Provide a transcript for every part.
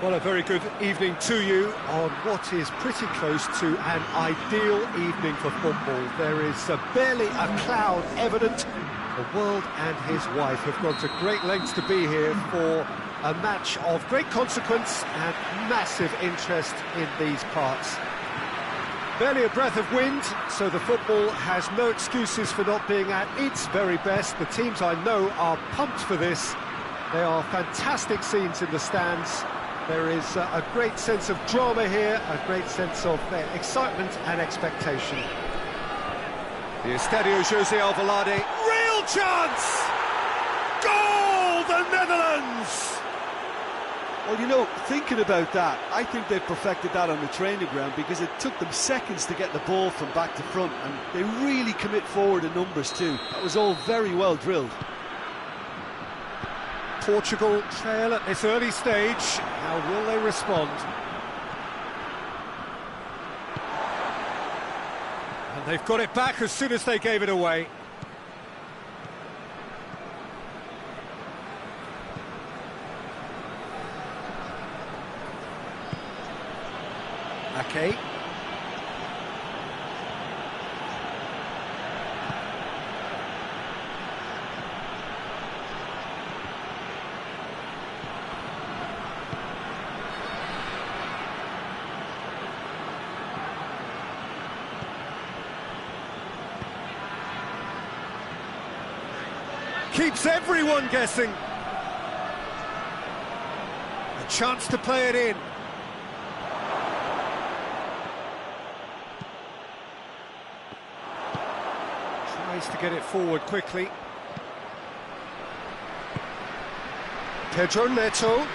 Well, a very good evening to you on what is pretty close to an ideal evening for football. There is barely a cloud evident. The world and his wife have gone to great lengths to be here for a match of great consequence and massive interest in these parts. Barely a breath of wind, so the football has no excuses for not being at its very best. The teams I know are pumped for this. There are fantastic scenes in the stands. There is a great sense of drama here, a great sense of excitement and expectation. The Estadio José Alvalade, real chance! Goal, the Netherlands! Well, you know, thinking about that, I think they perfected that on the training ground because it took them seconds to get the ball from back to front, and they really commit forward in numbers too. That was all very well drilled. Portugal trail at this early stage. How will they respond? And they've got it back as soon as they gave it away. Ake. Keeps everyone guessing. A chance to play it in. Tries to get it forward quickly. Pedro Neto.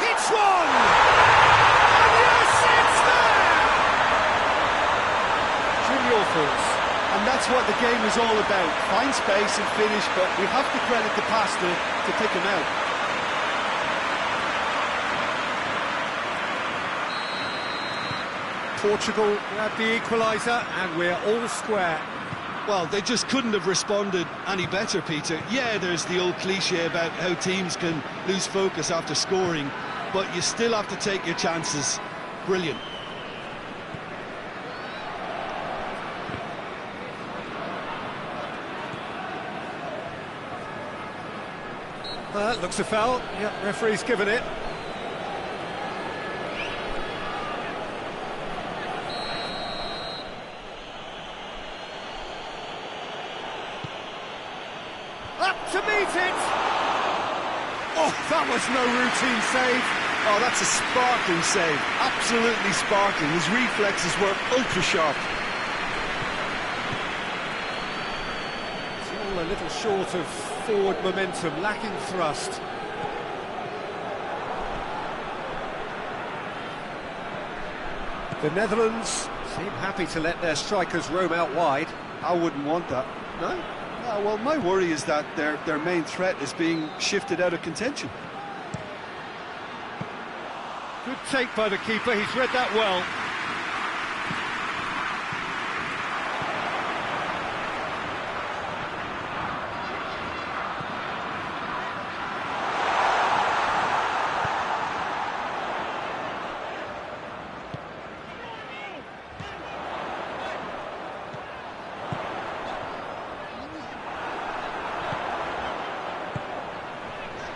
Hits one! And yes, it's there! Jim, your thoughts? And that's what the game is all about. Find space and finish, but we have to credit the passer to pick him out. Portugal grab the equaliser and we're all square. Well, they just couldn't have responded any better, Peter. Yeah, there's the old cliche about how teams can lose focus after scoring, but you still have to take your chances. Brilliant. Looks a foul. Yep, referee's given it. Up to meet it! Oh, that was no routine save. Oh, that's a sparkling save. Absolutely sparkling. His reflexes were ultra-sharp. It's all a little short of forward momentum, lacking thrust. The Netherlands seem happy to let their strikers roam out wide. I wouldn't want that. No? No, well, my worry is that their main threat is being shifted out of contention. Good take by the keeper, he's read that well.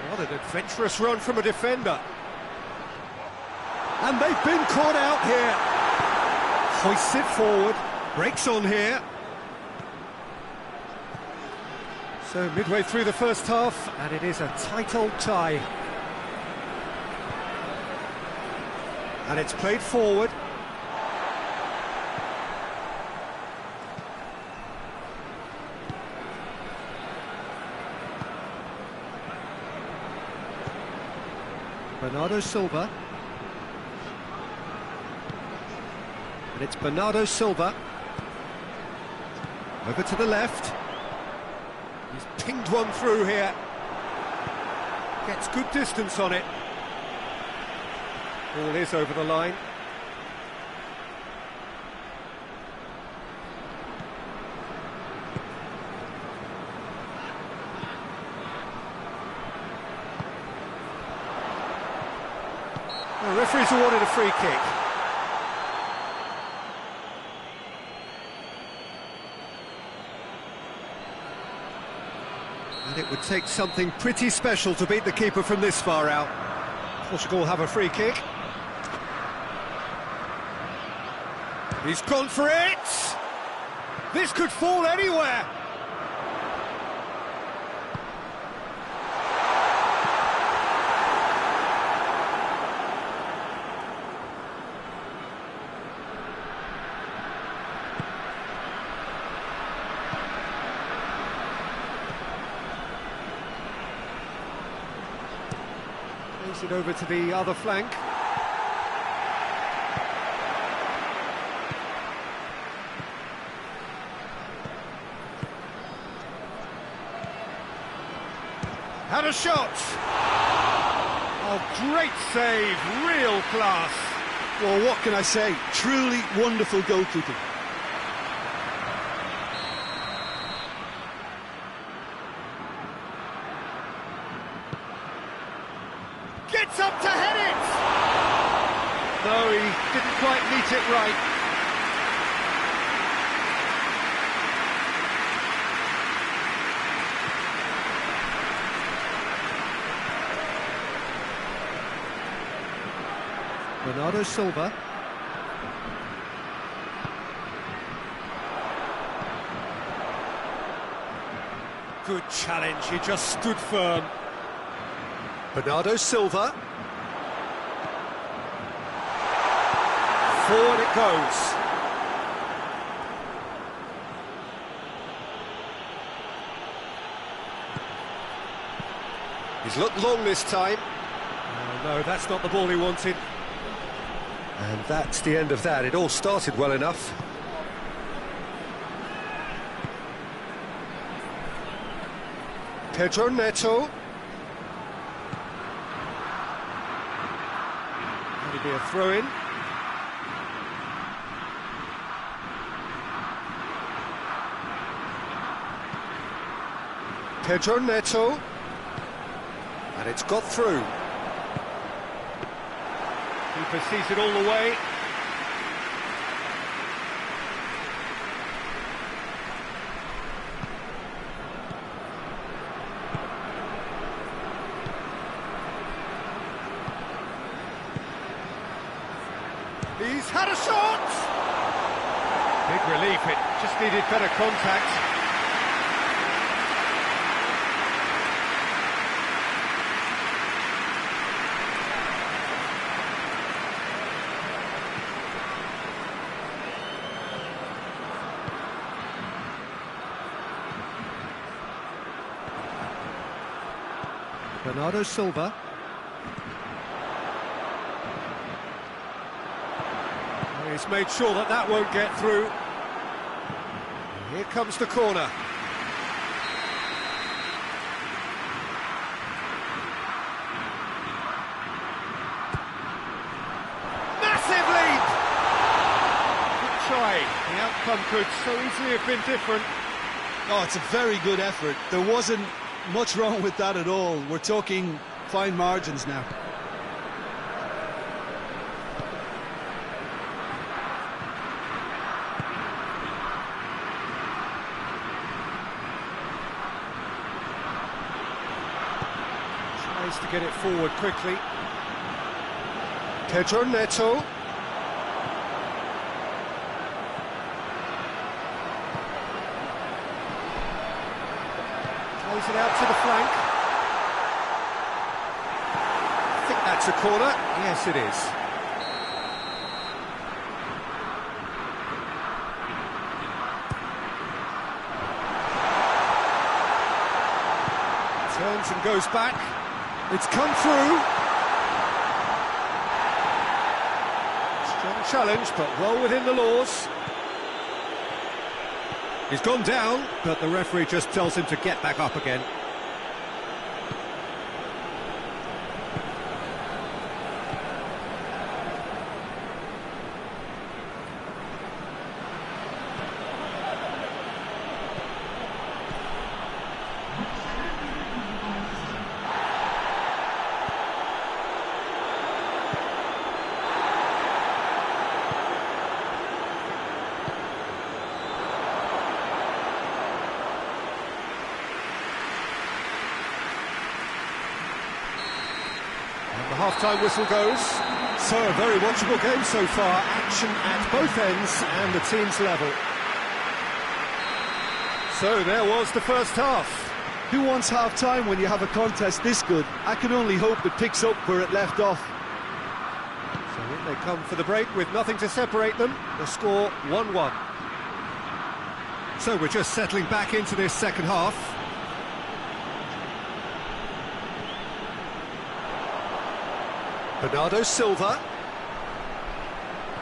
What an adventurous run from a defender. And they've been caught out here. Hoists it forward, breaks on here. So midway through the first half, and it is a tight old tie. And it's played forward. Bernardo Silva. And it's Bernardo Silva. Over to the left. He's pinged one through here. Gets good distance on it. Ball is over the line. Referee's awarded a free kick. And it would take something pretty special to beat the keeper from this far out. Portugal have a free kick. He's gone for it! This could fall anywhere! Plays it over to the other flank. Had a shot! Oh, great save, real class. Well, what can I say? Truly wonderful goalkeeping. Gets up to head it! No, he didn't quite meet it right. Bernardo Silva. Good challenge, he just stood firm. Bernardo Silva. Forward it goes. He's looked long this time. Oh, no, that's not the ball he wanted. And that's the end of that. It all started well enough. Pedro Neto. That'll be a throw-in. Pedro Neto. And it's got through. Keeper sees it all the way. He's had a shot! Big relief, it just needed better contact. Bernardo Silva. He's made sure that that won't get through. Here comes the corner. Massive lead! Good try. The outcome could so easily have been different. Oh, it's a very good effort. There wasn't much wrong with that at all. We're talking fine margins now. Tries to get it forward quickly. Pedro Neto. Plays it out to the flank. I think that's a corner. Yes, it is. Turns and goes back. It's come through. Strong challenge, but well within the laws. He's gone down, but the referee just tells him to get back up again. half-time whistle goes. So, a very watchable game so far. Action at both ends and the team's level. So, there was the first half. Who wants half-time when you have a contest this good? I can only hope it picks up where it left off. So in they come for the break with nothing to separate them. The score 1-1. So we're just settling back into this second half. Bernardo Silva.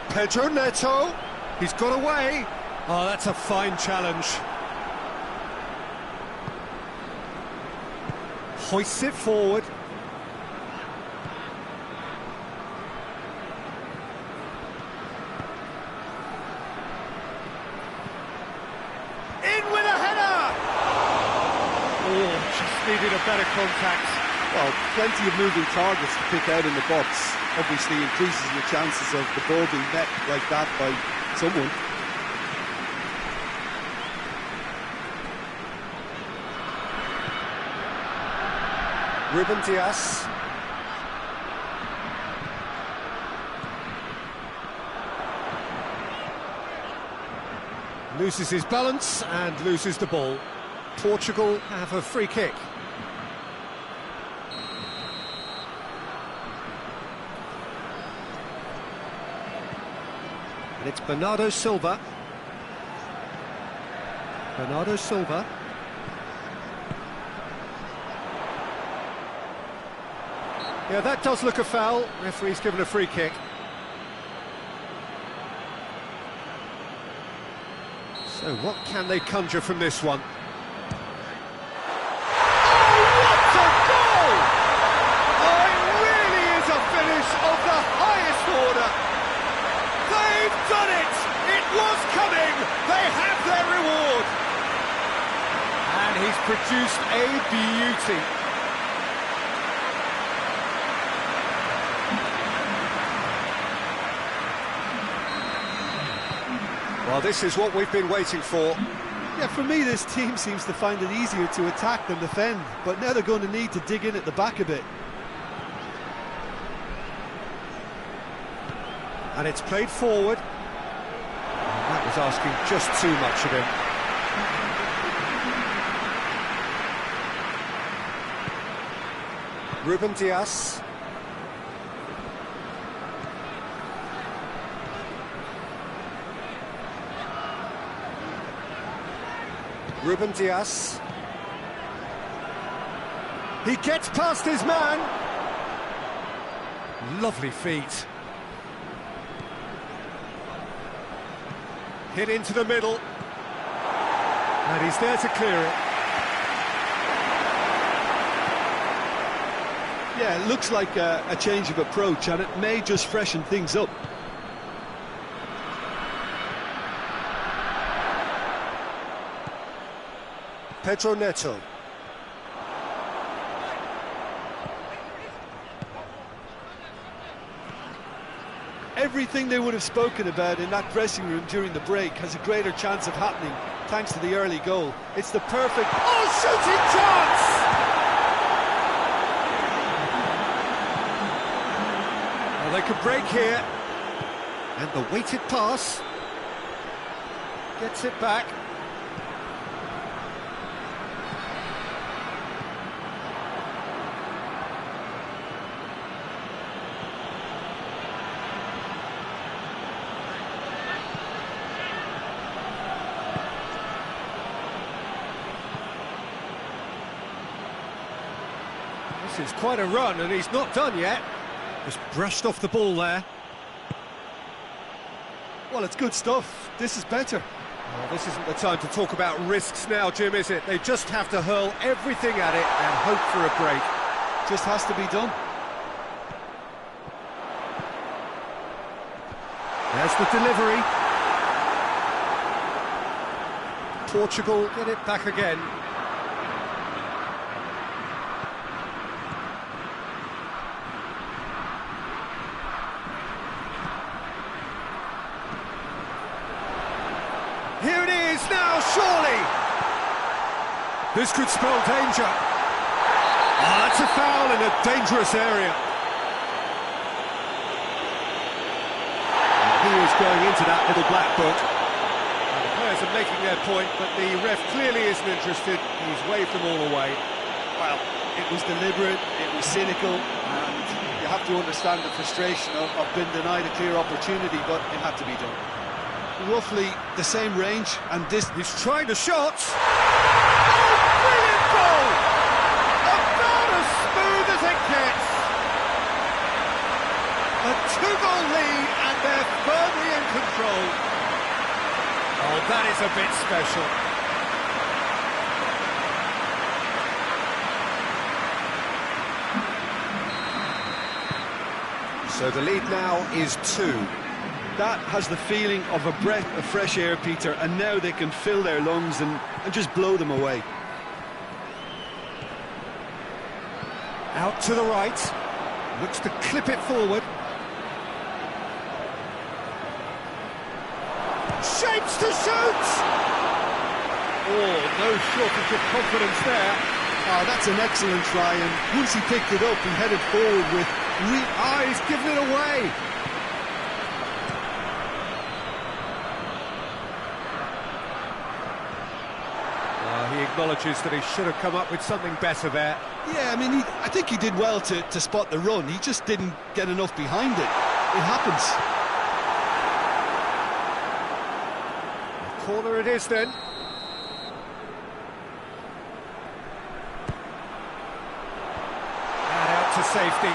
Pedro Neto. He's got away. Oh, that's a fine challenge. Hoists it forward. In with a header! Oh, just needed a better contact. Well, plenty of moving targets to pick out in the box. Obviously increases your chances of the ball being met like that by someone. Ruben Dias. Loses his balance and loses the ball. Portugal have a free kick. And it's Bernardo Silva. Bernardo Silva. Yeah, that does look a foul. Referee's given a free kick. So what can they conjure from this one? Oh, what a goal! Oh, it really is a finish of the highest order. They've done it! It was coming! They have their reward! And he's produced a beauty. Well, this is what we've been waiting for. Yeah, for me, this team seems to find it easier to attack than defend, but now they're going to need to dig in at the back a bit. And it's played forward. And that was asking just too much of him. Ruben Dias. Ruben Dias. He gets past his man. Lovely feet. Hit into the middle. And he's there to clear it. Yeah, it looks like a change of approach, and it may just freshen things up. Pedro Neto. Everything they would have spoken about in that dressing room during the break has a greater chance of happening thanks to the early goal. It's the perfect... Oh, shooting chance! Well, they could break here. And the weighted pass. Gets it back. This is quite a run, and he's not done yet. Just brushed off the ball there. Well, it's good stuff. This is better. Well, this isn't the time to talk about risks now, Jim, is it? They just have to hurl everything at it and hope for a break. Just has to be done. There's the delivery. Portugal get it back again. Here it is now, surely! This could spell danger. Oh, that's a foul in a dangerous area. is going into that little black book. And the players are making their point, but the ref clearly isn't interested. He's waved them all away. Well, it was deliberate, it was cynical, and you have to understand the frustration of being denied a clear opportunity, but it had to be done. Roughly the same range, and this... He's trying the shots. Oh, brilliant goal! About as smooth as it gets. A two-goal lead, and they're firmly in control. Oh, that is a bit special. So the lead now is 2. That has the feeling of a breath of fresh air, Peter, and now they can fill their lungs and just blow them away. Out to the right. Looks to clip it forward. Shapes to shoot! Oh, no shortage of confidence there. Oh, that's an excellent try, and once he picked it up, he headed forward with... He's given it away! He acknowledges that he should have come up with something better there. Yeah, I mean, I think he did well to spot the run. He just didn't get enough behind it. It happens. Corner it is then. And out to safety.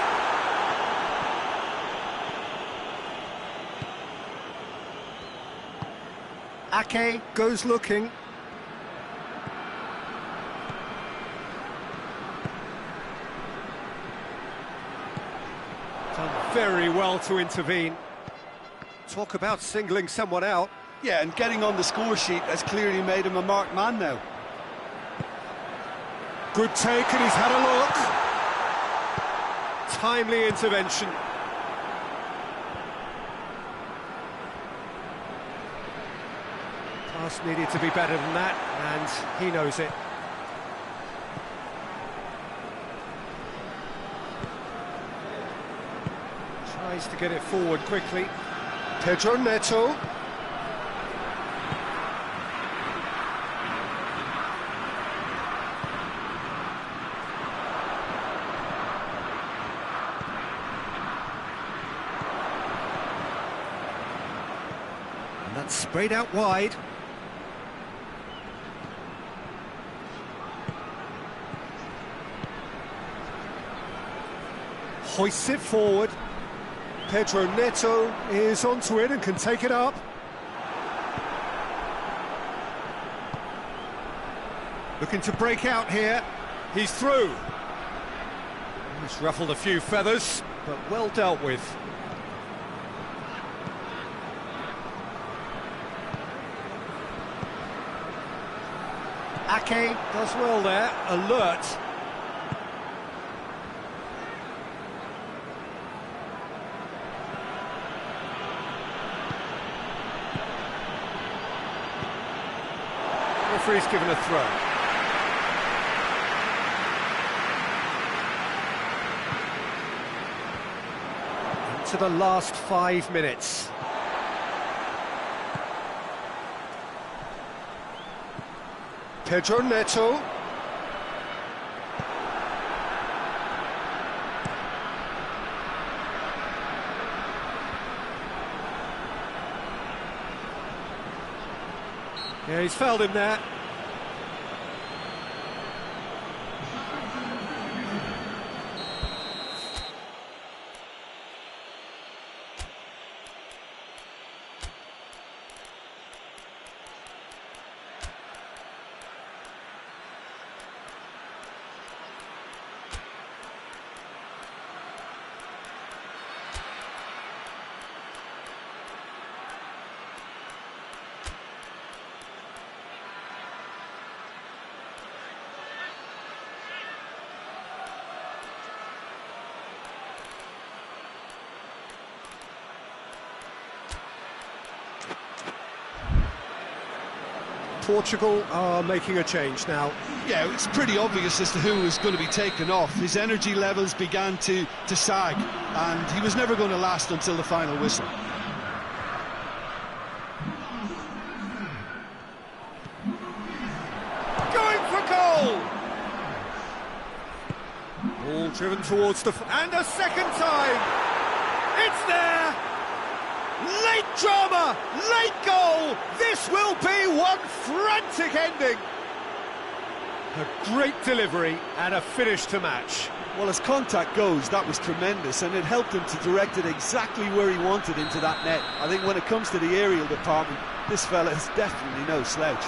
Ake goes looking. Done very well to intervene. Talk about singling someone out. Yeah, and getting on the score sheet has clearly made him a marked man now. Good take, and he's had a look. Timely intervention. Pass needed to be better than that, and he knows it. Tries to get it forward quickly. Pedro Neto. And that's sprayed out wide. Hoists it forward. Pedro Neto is onto it and can take it up. Looking to break out here. He's through. He's ruffled a few feathers, but well dealt with. Ake does well there, alert. Referee's given a throw. Into the last 5 minutes. Pedro Neto. Yeah, he's fouled him there. Portugal are making a change now. Yeah, it's pretty obvious as to who was going to be taken off. His energy levels began to sag, and he was never going to last until the final whistle. Going for goal! All driven towards the... and a second time! It's there! Late drama! Late goal! This will be one frantic ending! A great delivery and a finish to match. Well, as contact goes, that was tremendous, and it helped him to direct it exactly where he wanted into that net. I think when it comes to the aerial department, this fella is definitely no slouch.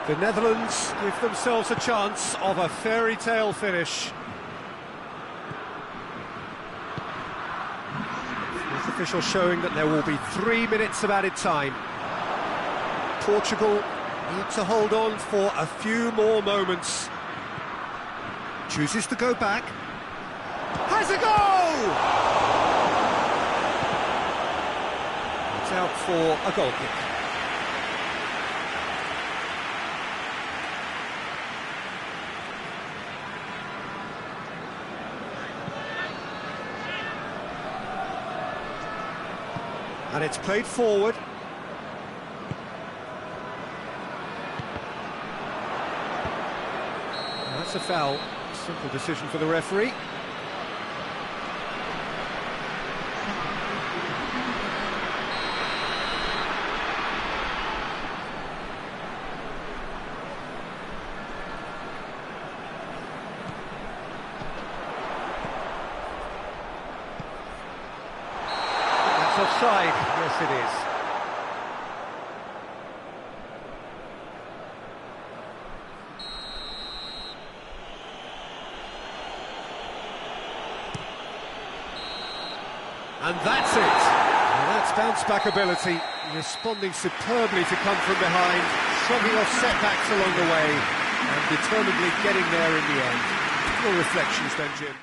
The Netherlands give themselves a chance of a fairy tale finish. Fourth official showing that there will be 3 minutes of added time. Portugal need to hold on for a few more moments. Chooses to go back. Has a goal! It's out for a goal kick. And it's played forward. That's a foul. Simple decision for the referee. That's offside. Yes, it is. And that's it. And that's bounce-back ability, responding superbly to come from behind, shrugging off setbacks along the way, and determinedly getting there in the end. Your reflections then, Jim?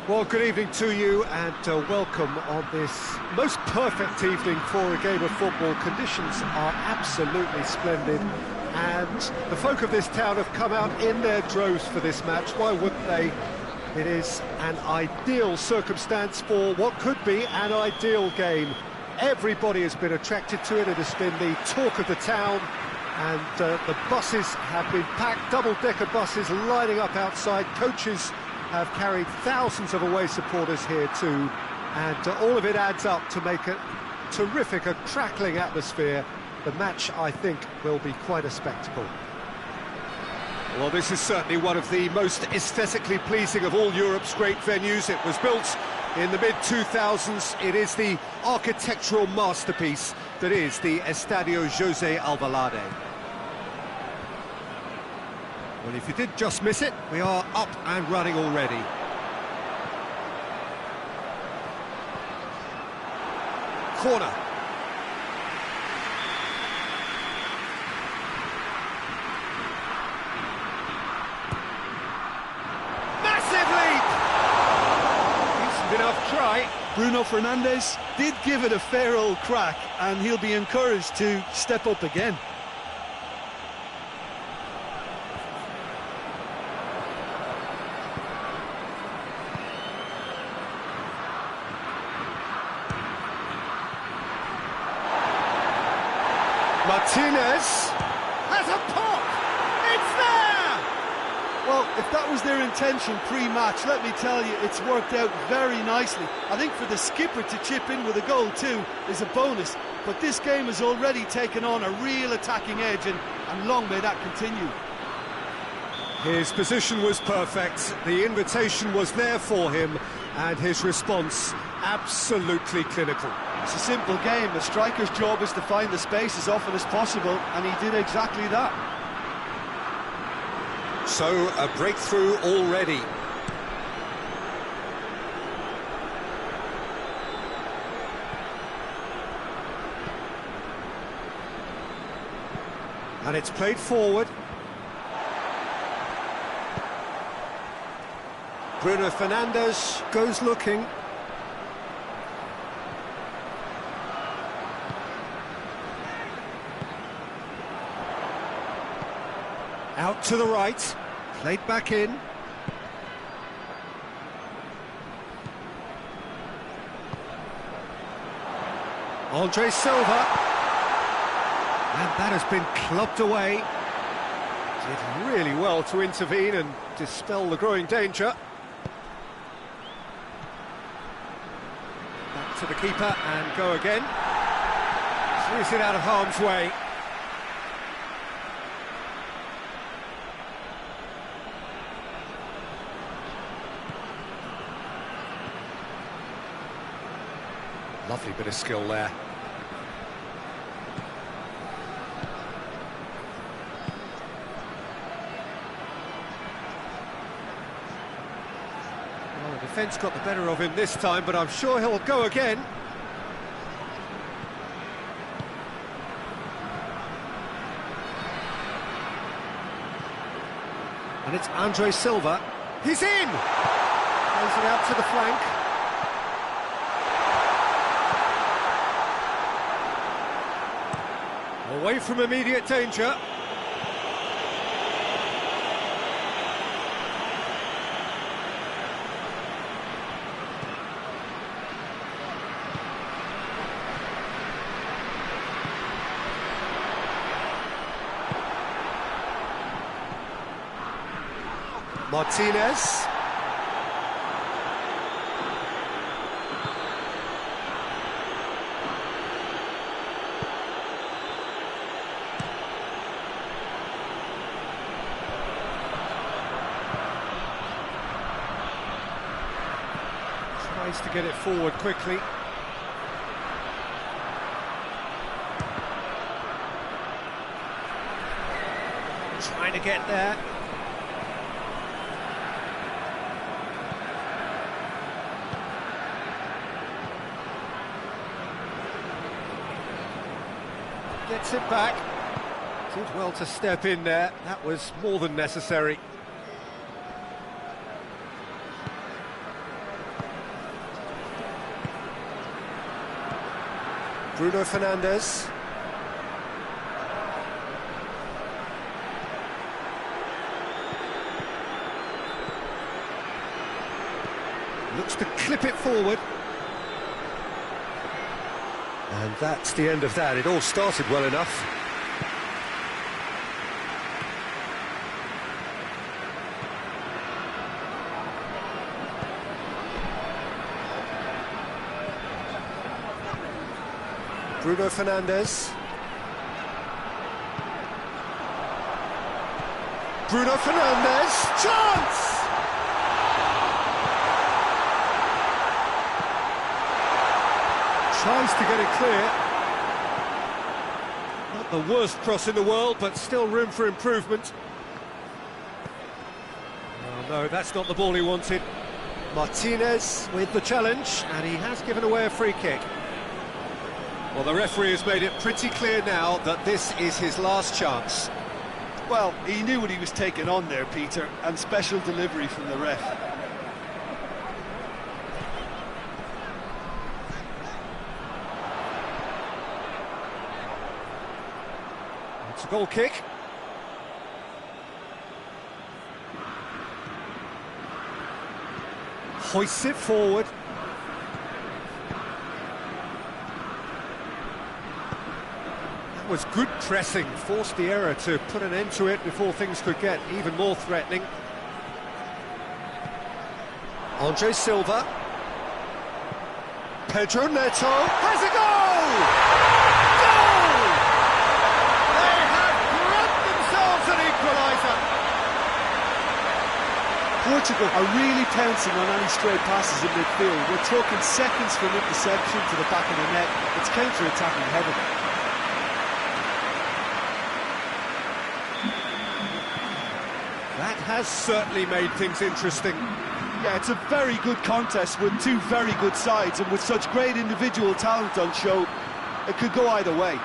Well, good evening to you and welcome on this most perfect evening for a game of football. Conditions are absolutely splendid and the folk of this town have come out in their droves for this match. Why wouldn't they? It is an ideal circumstance for what could be an ideal game. Everybody has been attracted to it. It has been the talk of the town and the buses have been packed, double-decker buses lining up outside. Coaches have carried thousands of away supporters here too, and all of it adds up to make a terrific, a crackling atmosphere. The match, I think, will be quite a spectacle. Well, this is certainly one of the most aesthetically pleasing of all Europe's great venues. It was built in the mid-2000s. It is the architectural masterpiece that is the Estadio José Alvalade. Well, if you did just miss it, we are up and running already. Corner. Bruno Fernandes did give it a fair old crack, and he'll be encouraged to step up again. Martinez has a pop! It's there! Well, if that was their intention pre-match, let me tell you, it's worked out very nicely. I think for the skipper to chip in with a goal too is a bonus, but this game has already taken on a real attacking edge, and long may that continue. His position was perfect, the invitation was there for him, and his response absolutely clinical. It's a simple game. A striker's job is to find the space as often as possible, and he did exactly that. So, a breakthrough already. And it's played forward. Bruno Fernandes goes looking. Out to the right, played back in. Andre Silva. And that has been clubbed away. Did really well to intervene and dispel the growing danger. Back to the keeper and go again. Clears it out of harm's way. Lovely bit of skill there. Well, the defence got the better of him this time, but I'm sure he'll go again. And it's Andre Silva. He's in! Plays it out to the flank. Away from immediate danger. Martinez. Tries to get it forward quickly. Trying to get there. Gets it back. Did well to step in there. That was more than necessary. Bruno Fernandes. Looks to clip it forward. And that's the end of that. It all started well enough. Bruno Fernandes. Bruno Fernandes. Chance! Tries to get it clear. Not the worst cross in the world, but still room for improvement. Oh, no, that's not the ball he wanted. Martinez with the challenge, and he has given away a free kick. Well, the referee has made it pretty clear now that this is his last chance. Well, he knew what he was taking on there, Peter, and special delivery from the ref. It's a goal kick. Hoists it forward. That was good pressing, forced the error to put an end to it before things could get even more threatening. Andre Silva. Pedro Neto has a goal! Goal! They have grabbed themselves an equaliser. Portugal are really pouncing on any stray passes in midfield. We're talking seconds from interception to the back of the net. It's counter-attacking heaven. That has certainly made things interesting. Yeah, it's a very good contest with two very good sides, and with such great individual talent on show, it could go either way.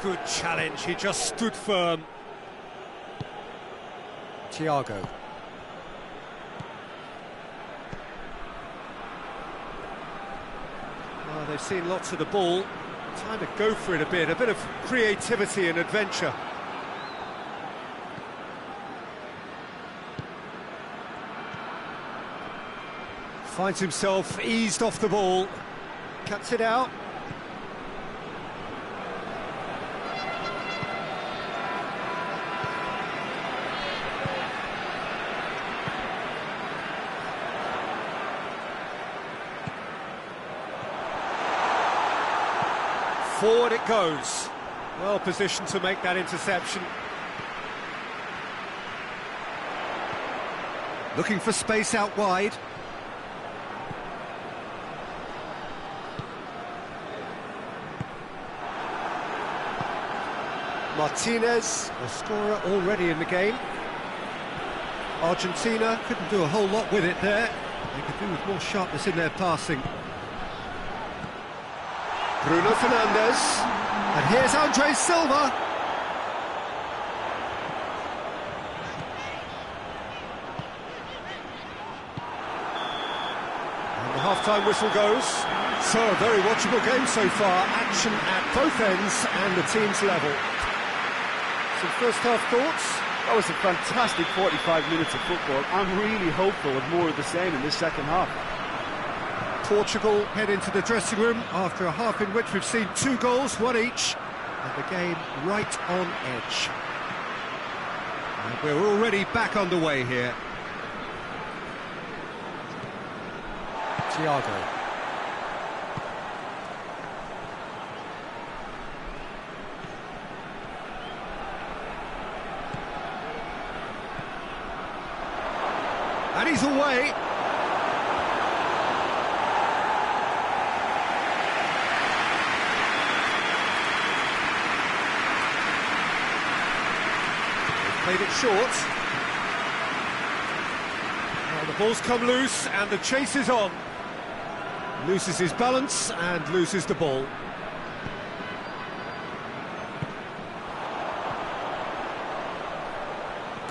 Good challenge, he just stood firm. Thiago. Well, they've seen lots of the ball. Time to go for it a bit of creativity and adventure. Finds himself eased off the ball. Cuts it out. Forward it goes. Well positioned to make that interception. Looking for space out wide. Martinez, a scorer already in the game. Argentina couldn't do a whole lot with it there. They could do with more sharpness in their passing. Bruno Fernandes, and here's Andre Silva. And the half-time whistle goes. So, a very watchable game so far. Action at both ends and the team's level. Some first-half thoughts? That was a fantastic 45 minutes of football. I'm really hopeful of more of the same in this second half. Portugal head into the dressing room after a half in which we've seen 2 goals, 1 each, and the game right on edge. And we're already back underway here. Thiago. And he's away. Played it short. Now the ball's come loose and the chase is on. Loses his balance and loses the ball.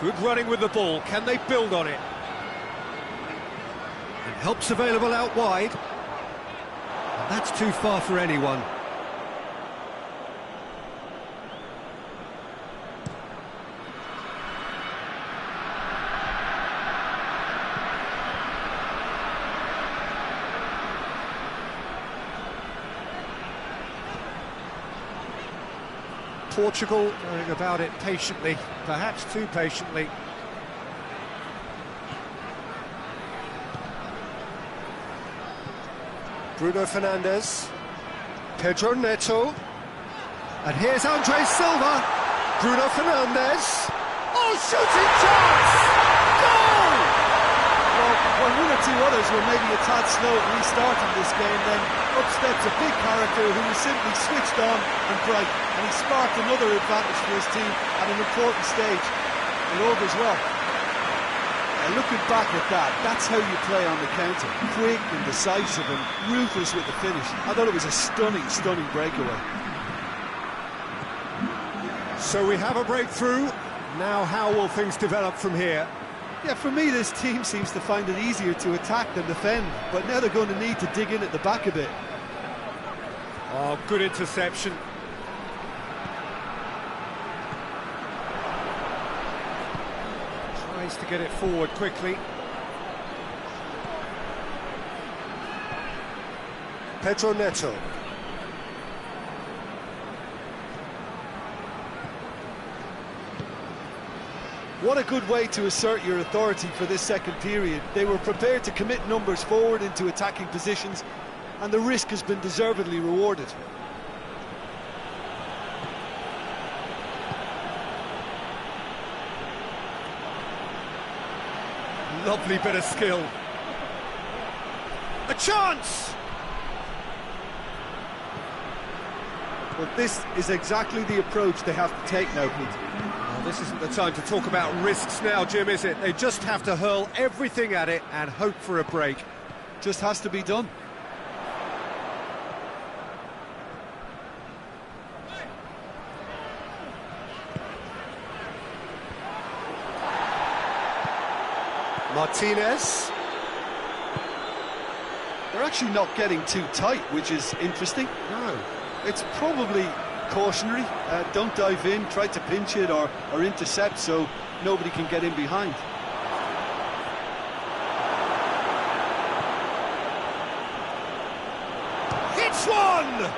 Good running with the ball. Can they build on it? And help's available out wide. And that's too far for anyone. Portugal going about it patiently, perhaps too patiently. Bruno Fernandes, Pedro Neto, and here's Andre Silva. Bruno Fernandes, oh, shooting chance! Goal! Well, Well, one or two others were maybe a tad slow at restarting this game, then up steps a big character who was simply switched on and bright, and he sparked another advantage for his team at an important stage. It augurs well. Looking back at that, that's how you play on the counter. Quick and decisive and ruthless with the finish. I thought it was a stunning, stunning breakaway. So we have a breakthrough. Now how will things develop from here? Yeah, for me this team seems to find it easier to attack than defend, but now they're going to need to dig in at the back a bit. Oh, good interception. Tries to get it forward quickly. Pedro Neto. What a good way to assert your authority for this second period. They were prepared to commit numbers forward into attacking positions, and the risk has been deservedly rewarded. Lovely bit of skill. A chance! Well, this is exactly the approach they have to take now, Pete. Well, this isn't the time to talk about risks now, Jim, is it? They just have to hurl everything at it and hope for a break. Just has to be done. Martinez. They're actually not getting too tight, which is interesting. No. It's probably cautionary. Don't dive in, try to pinch it or intercept so nobody can get in behind. Hits one!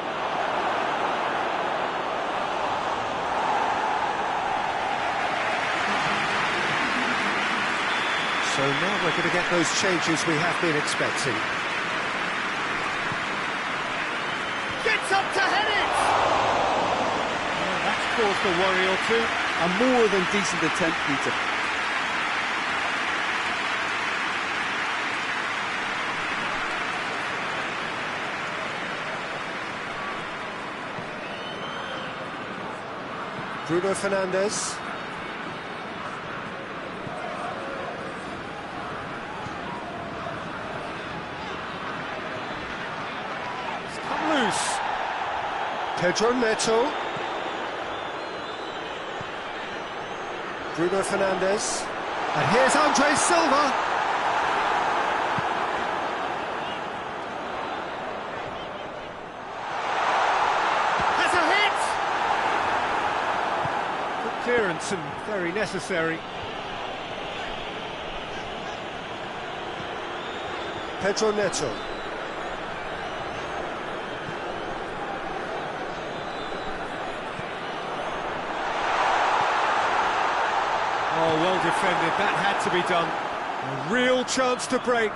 So now we're going to get those changes we have been expecting. Gets up to head it! Oh, that's caused a worry or two. A more than decent attempt, Peter. Bruno Fernandes. Loose. Pedro Neto. Bruno Fernandes. And here's Andre Silva. Has a hit! Good clearance and very necessary. Pedro Neto. Oh, well defended, that had to be done. A real chance to break.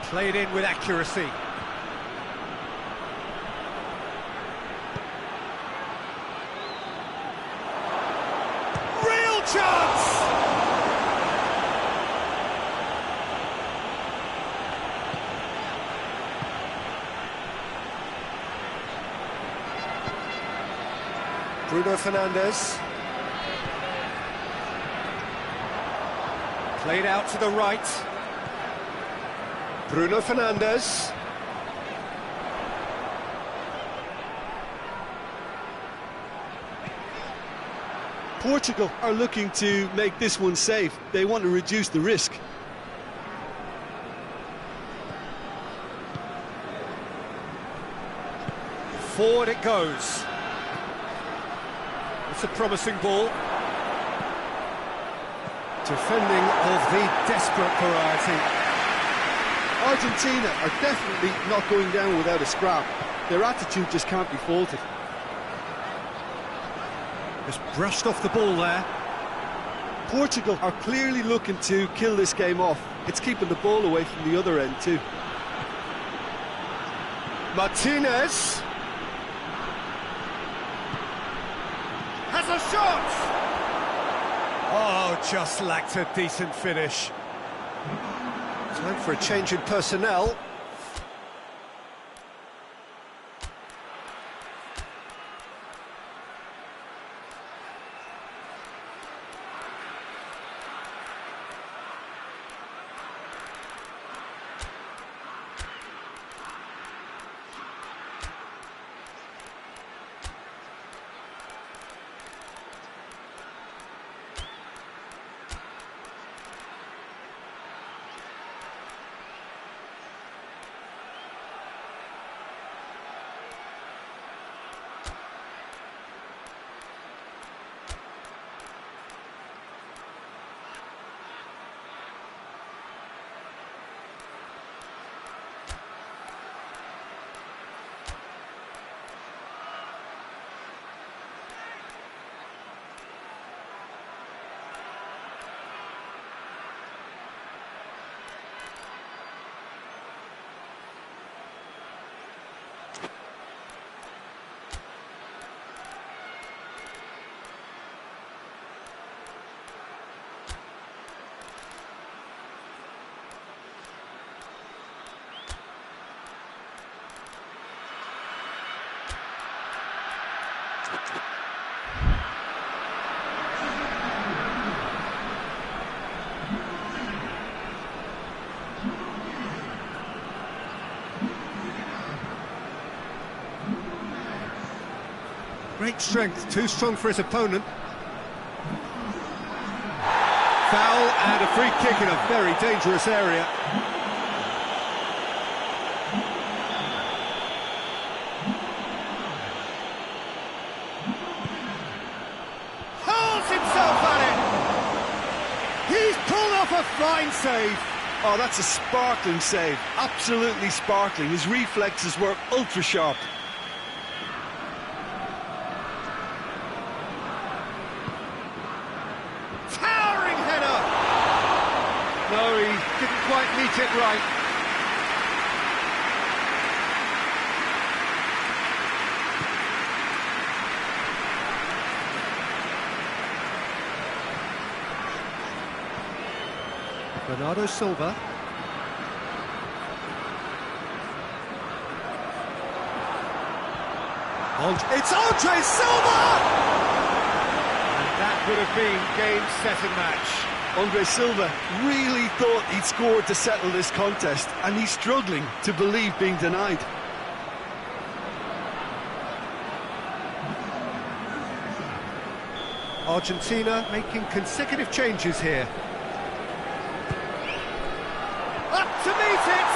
Played in with accuracy. Real chance! Bruno Fernandes. Played out to the right. Bruno Fernandes. Portugal are looking to make this one safe. They want to reduce the risk. Forward it goes. It's a promising ball. Defending of the desperate variety. Argentina are definitely not going down without a scrap. Their attitude just can't be faulted. Just brushed off the ball there. Portugal are clearly looking to kill this game off. It's keeping the ball away from the other end too. Martinez. a shot! Oh, just lacked a decent finish. Time for a change in personnel. Great strength, too strong for his opponent. Foul and a free kick in a very dangerous area. Hurls himself at it! He's pulled off a fine save. Oh, that's a sparkling save. Absolutely sparkling. His reflexes were ultra sharp. No, he didn't quite meet it right. Bernardo Silva. It's Andre Silva! And that would have been game, set and match. Andre Silva really thought he'd scored to settle this contest, and he's struggling to believe being denied. Argentina making consecutive changes here. Up to meet it!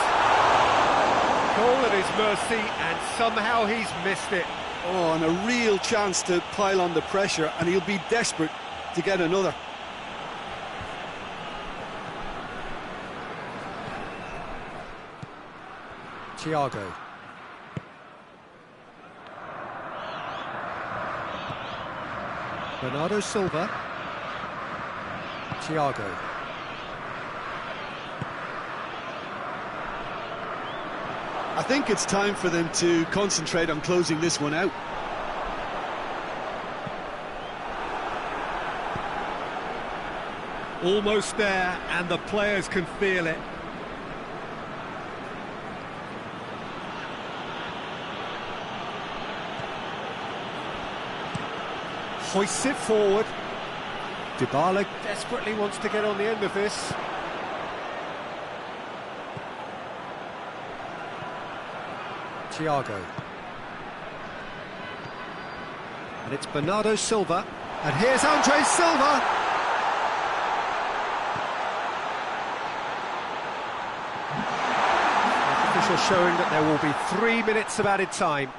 Goal at his mercy, and somehow he's missed it. Oh, and a real chance to pile on the pressure, and he'll be desperate to get another. Thiago. Bernardo Silva. Thiago. I think it's time for them to concentrate on closing this one out. Almost there, and the players can feel it. Hoists it forward. Dybala desperately wants to get on the end of this. Thiago. And it's Bernardo Silva. And here's Andre Silva. The official showing that there will be 3 minutes of added time.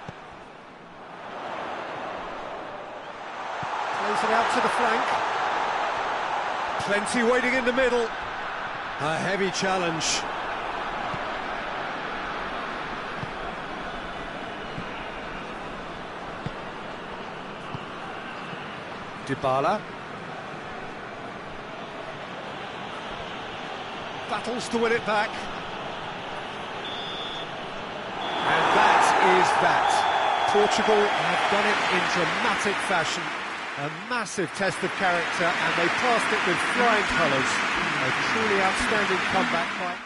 Plays it out to the flank. Plenty waiting in the middle. A heavy challenge. Dybala. Battles to win it back. And that is that. Portugal have done it in dramatic fashion. A massive test of character, and they passed it with flying colours. A truly outstanding comeback by...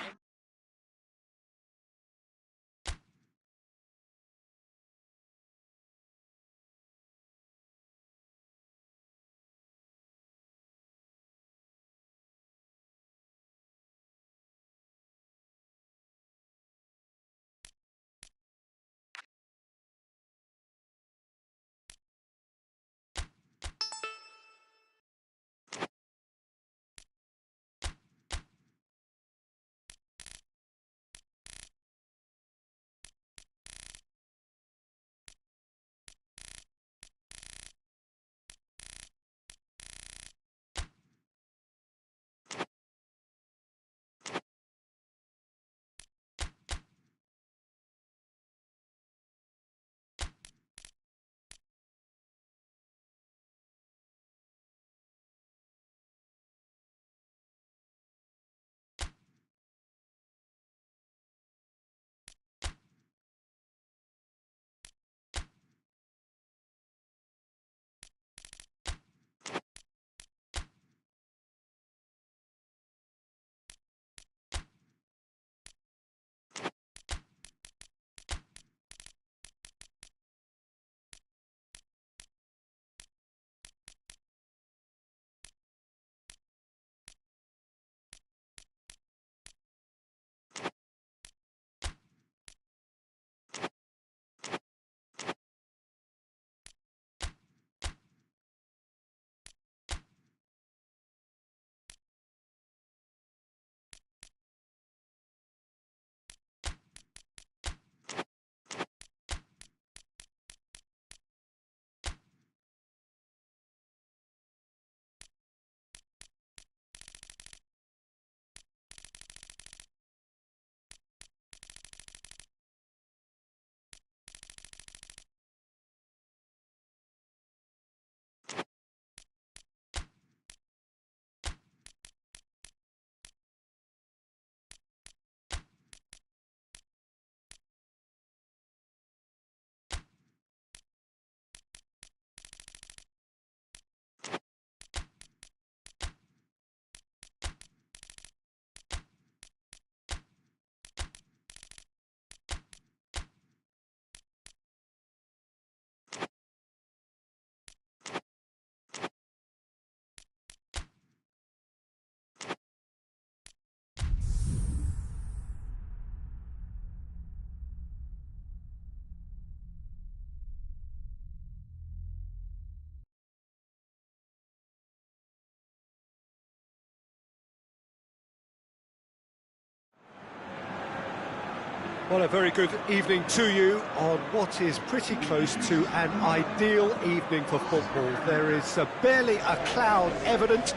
Well, a very good evening to you on what is pretty close to an ideal evening for football. There is barely a cloud evident.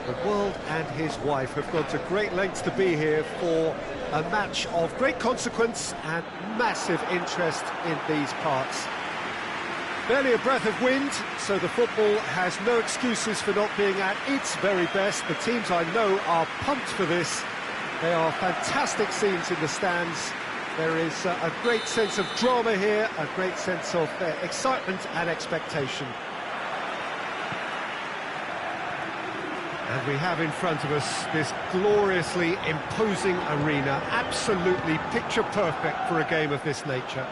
The world and his wife have gone to great lengths to be here for a match of great consequence and massive interest in these parts. Barely a breath of wind, so the football has no excuses for not being at its very best. The teams I know are pumped for this. They are fantastic scenes in the stands. There is a great sense of drama here, a great sense of excitement and expectation. And we have in front of us this gloriously imposing arena, absolutely picture perfect for a game of this nature.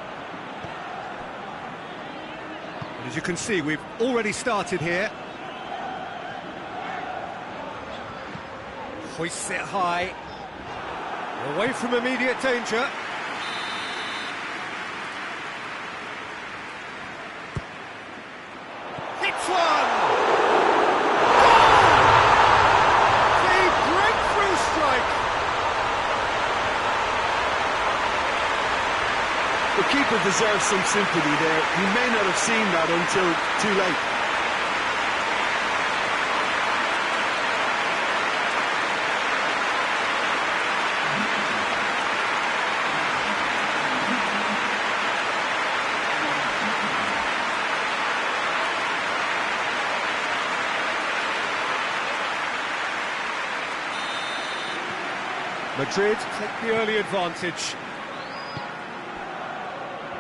And as you can see, we've already started here. Hoists it high, away from immediate danger. Hits one! The breakthrough strike! The keeper deserves some sympathy there. He may not have seen that until too late. Madrid take the early advantage.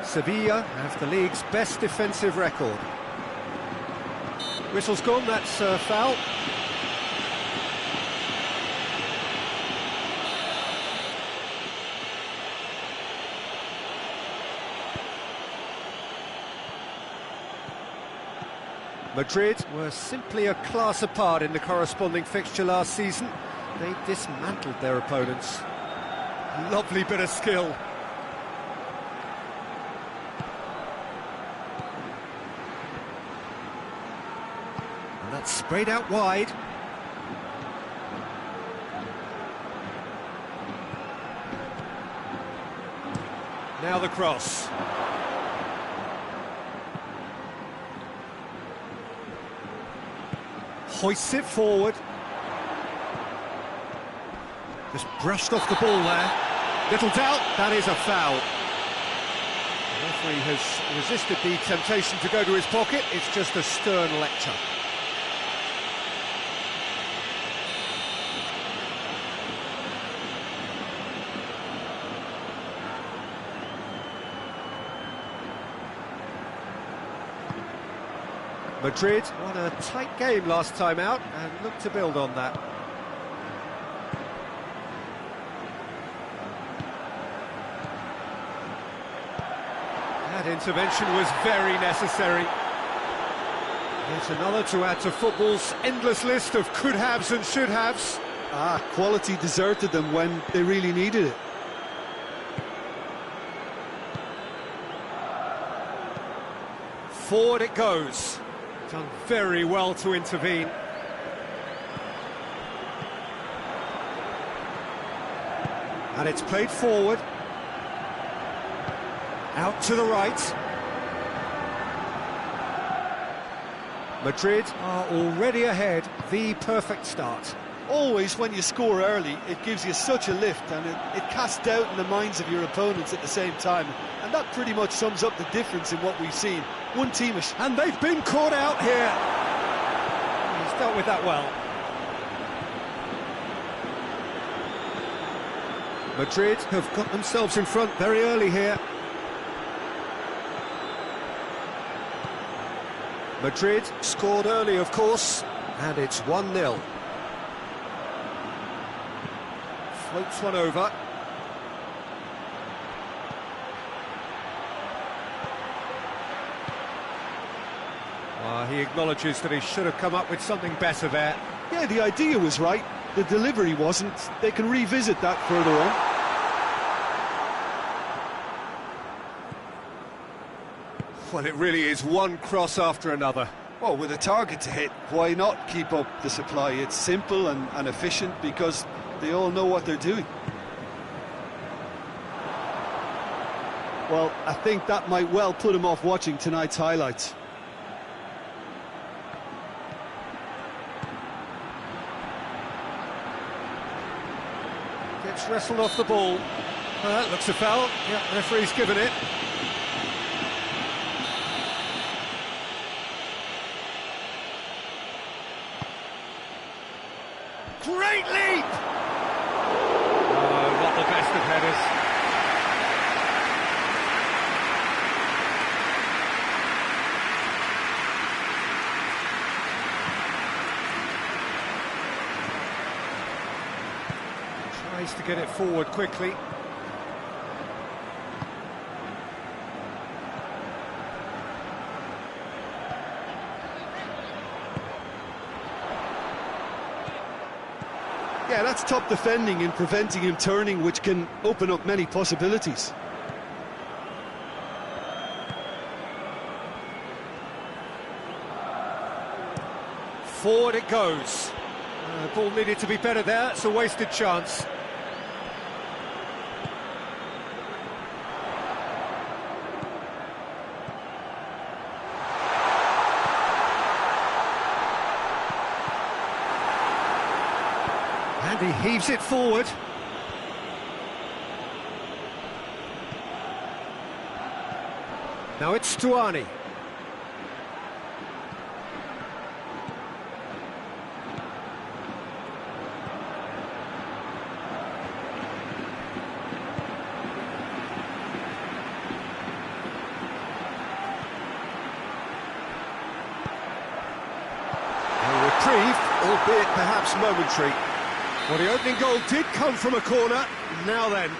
Sevilla have the league's best defensive record. Whistle's gone, that's foul. Madrid were simply a class apart in the corresponding fixture last season. They dismantled their opponents. Lovely bit of skill. And that's sprayed out wide. Now the cross. Hoists it forward. Just brushed off the ball there. Little doubt, that is a foul. The referee has resisted the temptation to go to his pocket. It's just a stern lecture. Madrid won a tight game last time out and look to build on that. That intervention was very necessary. Yet another to add to football's endless list of could-haves and should-haves. Quality deserted them when they really needed it. Forward it goes. Done very well to intervene. And it's played forward. Out to the right. Madrid are already ahead. The perfect start. Always when you score early, it gives you such a lift, and it casts doubt in the minds of your opponents at the same time. And that pretty much sums up the difference in what we've seen. One team is... And they've been caught out here. He's dealt with that well. Madrid have got themselves in front very early here. Madrid scored early, of course, and it's 1-0. Floats one over. He acknowledges that he should have come up with something better there. Yeah, the idea was right, the delivery wasn't. They can revisit that further on. Well, it really is one cross after another. Well, with a target to hit, why not keep up the supply? It's simple and efficient because they all know what they're doing. Well, I think that might well put him off watching tonight's highlights. Gets wrestled off the ball. Well, that looks a foul. Yeah, the referee's given it. Great leap! Oh, not the best of headers. Tries to get it forward quickly. Yeah, that's top defending and preventing him turning, which can open up many possibilities. Forward it goes. The ball needed to be better there. It's a wasted chance. And he heaves it forward. Now it's Stuani. reprieve, albeit perhaps momentary. Well, the opening goal did come from a corner. Now then.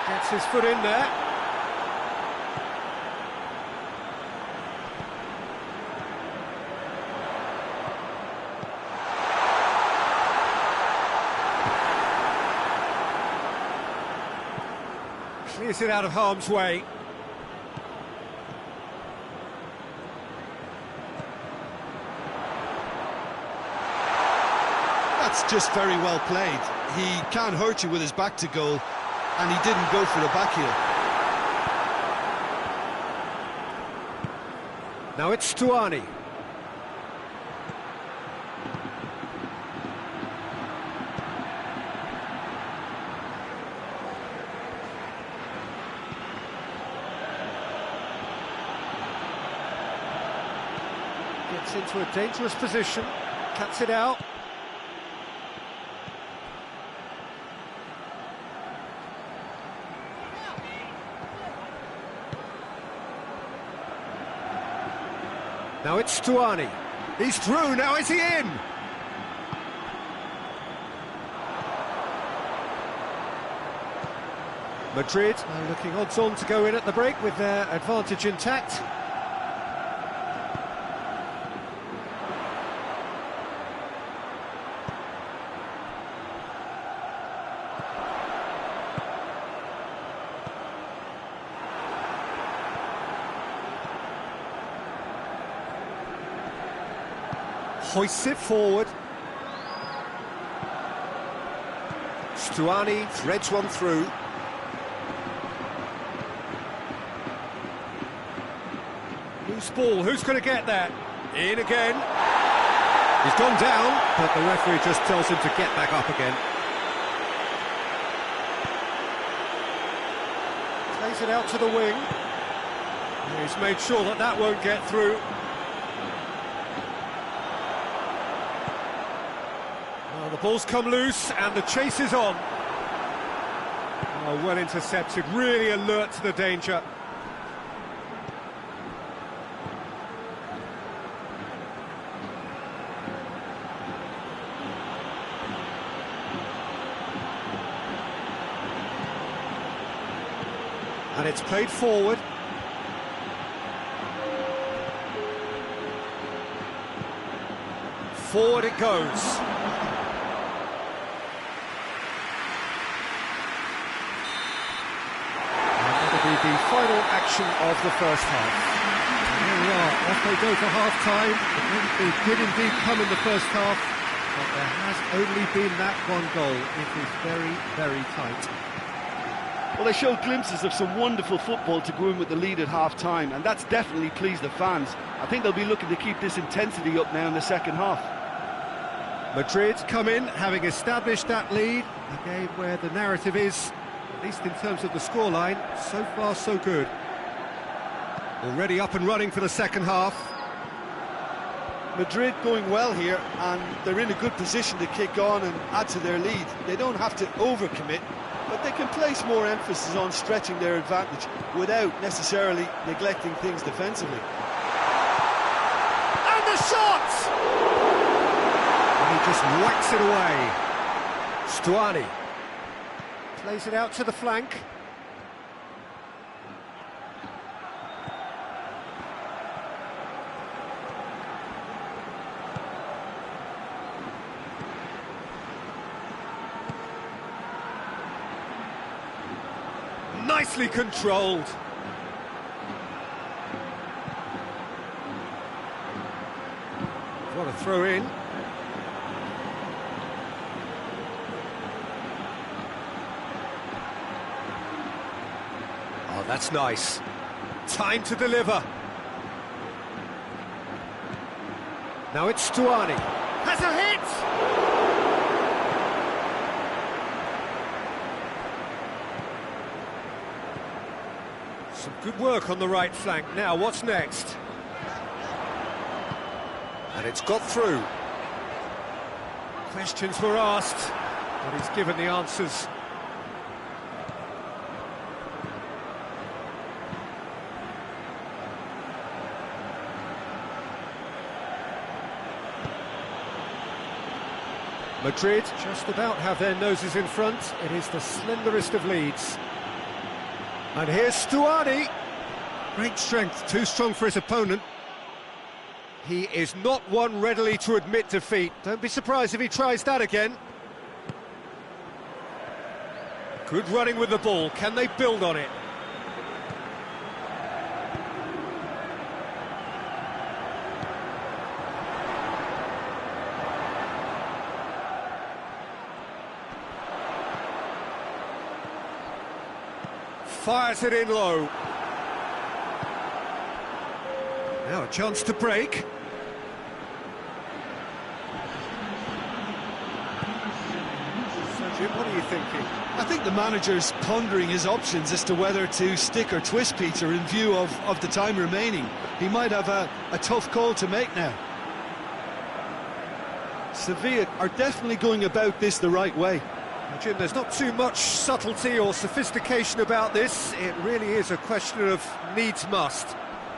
Gets his foot in there. Clears it out of harm's way. That's just very well played. He can't hurt you with his back to goal, and he didn't go for the back heel. Now it's Stuani. Gets into a dangerous position, cuts it out. Now it's Stuani. He's through, now is he in? Madrid are looking odds-on to go in at the break with their advantage intact. Hoists it forward. Stuani threads one through. Loose ball, who's going to get that? In again. He's gone down, but the referee just tells him to get back up again. Plays it out to the wing. He's made sure that that won't get through. The ball's come loose and the chase is on. Oh, well intercepted, really alert to the danger. And it's played forward. Forward it goes. The final action of the first half. And here we are, off they go for half-time. It did indeed come in the first half, but there has only been that one goal. It is very, very tight. Well, they showed glimpses of some wonderful football to go in with the lead at half-time, and that's definitely pleased the fans. I think they'll be looking to keep this intensity up now in the second half. Madrid come in, having established that lead, a game where the narrative is, at least in terms of the scoreline, so far so good. Already up and running for the second half. Madrid going well here, and they're in a good position to kick on and add to their lead. They don't have to overcommit, but they can place more emphasis on stretching their advantage without necessarily neglecting things defensively. And the shot! And he just whacks it away. Stuani plays it out to the flank. Nicely controlled. What a throw in. Oh, that's nice. Time to deliver. Now it's Stuani. Has a hit! Some good work on the right flank. Now, what's next? And it's got through. Questions were asked. But he's given the answers. Madrid just about have their noses in front. It is the slenderest of leads. And here's Stuani. Great strength, too strong for his opponent. He is not one readily to admit defeat. Don't be surprised if he tries that again. Good running with the ball. Can they build on it? Fires it in low. Now a chance to break. So Jim, what are you thinking? I think the manager's pondering his options as to whether to stick or twist Peter in view of the time remaining. He might have a tough call to make now. Sevilla are definitely going about this the right way. Jim, there's not too much subtlety or sophistication about this. It really is a question of needs must.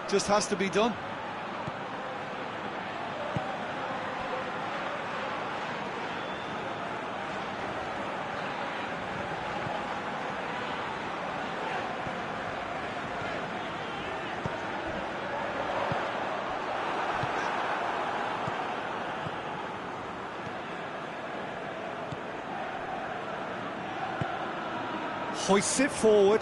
Just has to be done. Hoists it forward.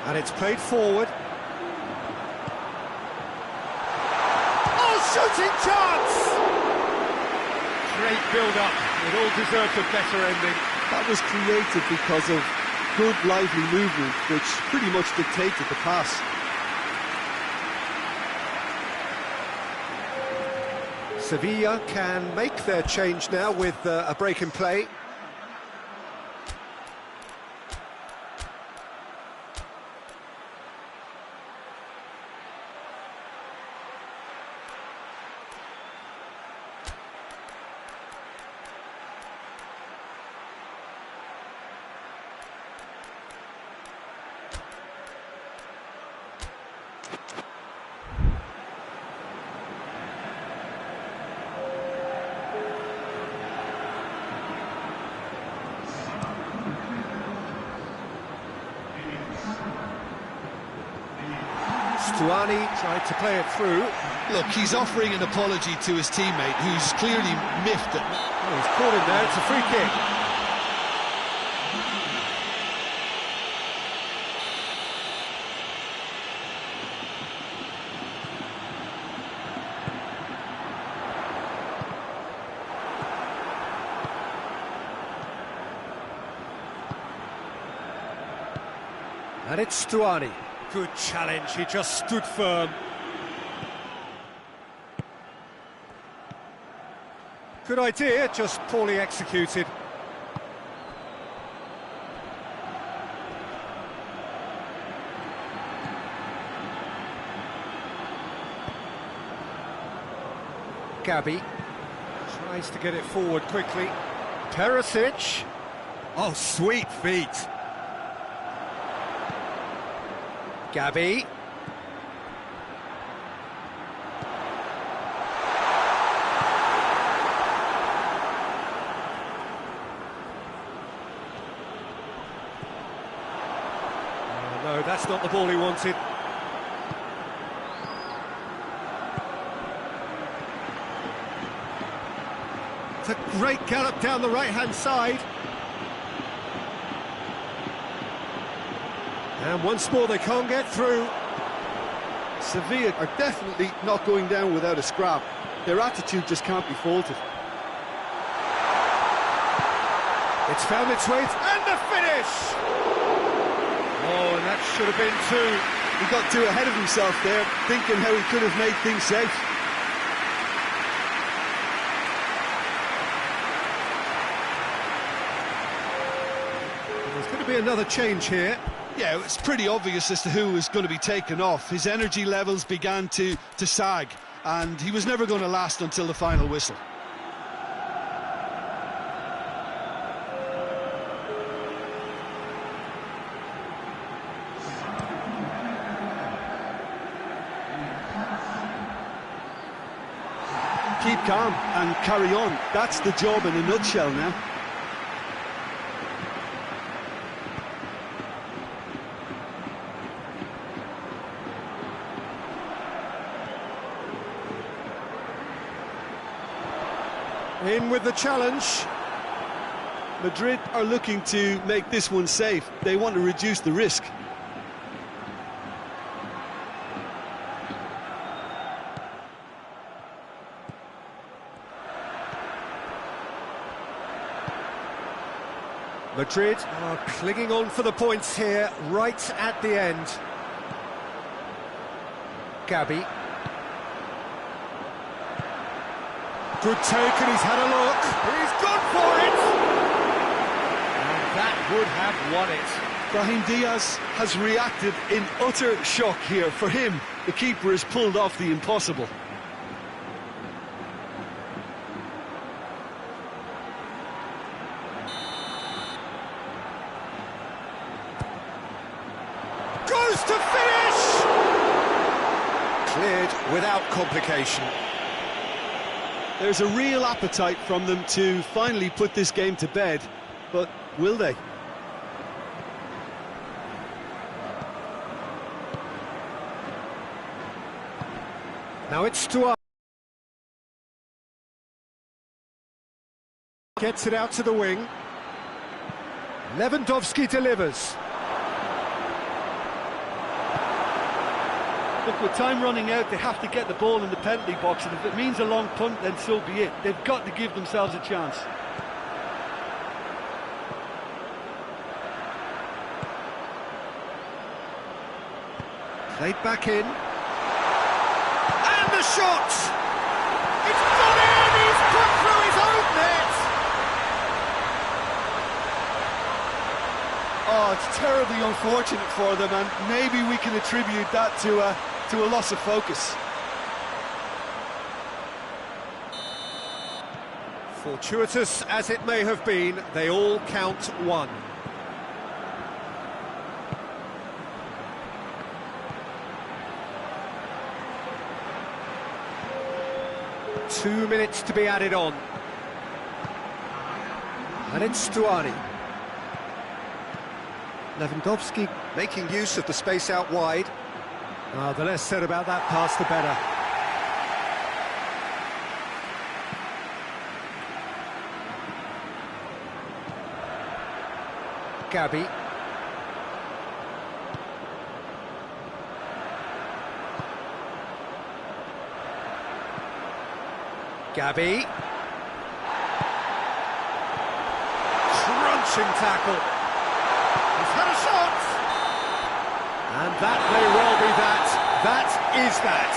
And it's played forward. Oh, shooting chance! Great build-up. It all deserved a better ending. That was created because of good, lively movement, which pretty much dictated the pass. Sevilla can make their change now with a break in play. Stuani tried to play it through. Look, he's offering an apology to his teammate, who's clearly miffed it. Oh, he's caught him there, it's a free kick. And it's Stuani. Good challenge, he just stood firm. Good idea, just poorly executed. Gabi tries to get it forward quickly. Perisic. Oh, sweet feet. Gabi. No, that's not the ball he wanted. It's a great gallop down the right-hand side. And once more, they can't get through. Sevilla are definitely not going down without a scrap. Their attitude just can't be faulted. It's found its way, and the finish! Oh, and that should have been two. He got too ahead of himself there, thinking how he could have made things safe. Could be another change here. Yeah, it's pretty obvious as to who was going to be taken off. His energy levels began to sag, and he was never going to last until the final whistle. Keep calm and carry on. That's the job in a nutshell now. In with the challenge. Madrid are looking to make this one safe. They want to reduce the risk. Madrid are clinging on for the points here, right at the end. Gabi. Good take, and he's had a look. He's gone for it! And that would have won it. Brahim Diaz has reacted in utter shock here. For him, the keeper has pulled off the impossible. Goes to finish! Cleared without complication. There's a real appetite from them to finally put this game to bed, but will they? Now it's Stuart. Gets it out to the wing. Lewandowski delivers. Look, with time running out, they have to get the ball in the penalty box, and if it means a long punt, then so be it. They've got to give themselves a chance. Played back in. And the shot! It's gone in! He's put through his own net! Oh, it's terribly unfortunate for them, and maybe we can attribute that to a loss of focus. Fortuitous as it may have been, they all count one. Two minutes to be added on. And it's Stuani. Lewandowski making use of the space out wide. The less said about that pass, the better. Gabi. Gabi. Crunching tackle. He's had a shot. And that may well be that. That is that.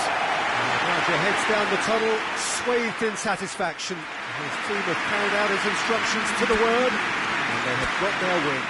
Roger heads down the tunnel, swathed in satisfaction. His team have carried out his instructions to the word, and they have got their win.